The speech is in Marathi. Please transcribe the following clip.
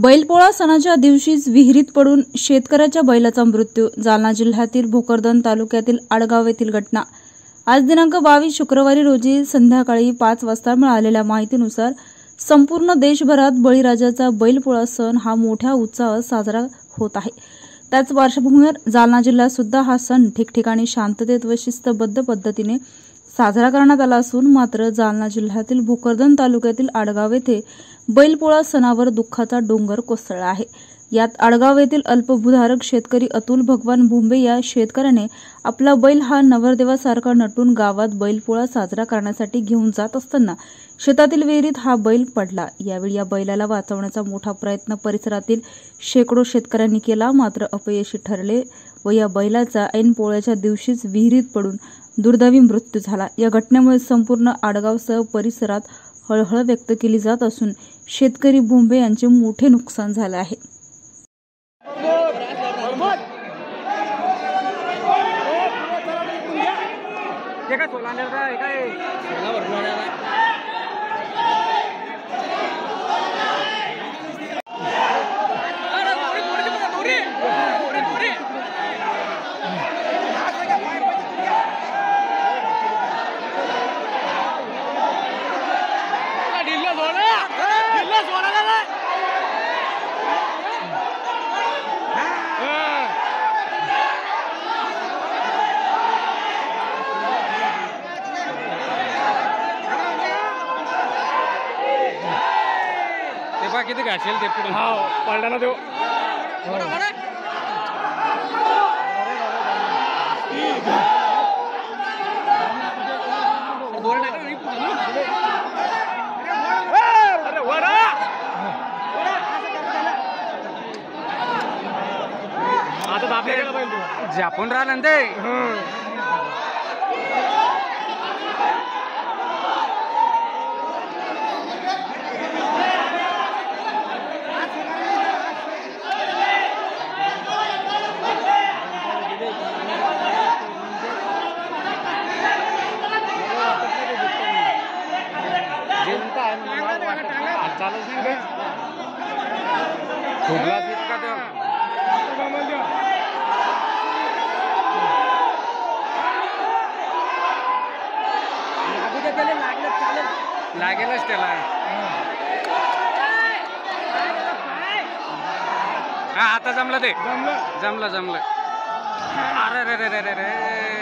बैलपोळा सणाच्या दिवशीच विहिरीत पडून शेतकऱ्याच्या बैलाचा मृत्यू. जालना जिल्ह्यातील भोकरदन तालुक्यातील आडगाव येथील घटना. आज दिनांक 22 शुक्रवारी रोजी संध्याकाळी 5 वाजता मिळालेल्या माहितीनुसार संपूर्ण देशभरात बळीराजाचा बैलपोळा सण हा मोठ्या उत्साहात साजरा होत आहे. त्याच पार्श्वभूमीवर जालना जिल्ह्यात सुद्धा हा सण ठिकठिकाणी शांततेत व शिस्तबद्ध पद्धतीने साजरा करण्यात आला असून मात्र जालना जिल्ह्यातील भोकरदन तालुक्यातील आडगाव येथे बैलपोळा सणावर दुःखाचा डोंगर कोसळला आहे. यात आडगाव येथील अल्पभूधारक शेतकरी अतुल भगवान भोंबे या शेतकऱ्याने आपला बैल हा नवरदेवासारखा नटून गावात बैलपोळा साजरा करण्यासाठी घेऊन जात असताना शेतातील विहिरीत हा बैल पडला. यावेळी या बैलाला वाचवण्याचा मोठा प्रयत्न परिसरातील शेकडो शेतकऱ्यांनी केला, मात्र अपयशी ठरले व या बैलाचा ऐन पोळ्याच्या दिवशीच विहिरीत पडून दुर्दैवी मृत्यू झाला. या घटनेमुळे संपूर्ण आडगावसह परिसरात हळहळ व्यक्त केली जात असून शेतकरी भोंबे यांचे मोठे नुकसान झाले आहे. किती घासेल ते पुढे. हा पडला ना तो. आता आपल्याकडे पाहिजे झापून राहिला ना ते. चालत नाही का फुगला इतका तो. लागेलच त्याला. हा आता जमलं ते. जमलं. अरे रे रे रे रे.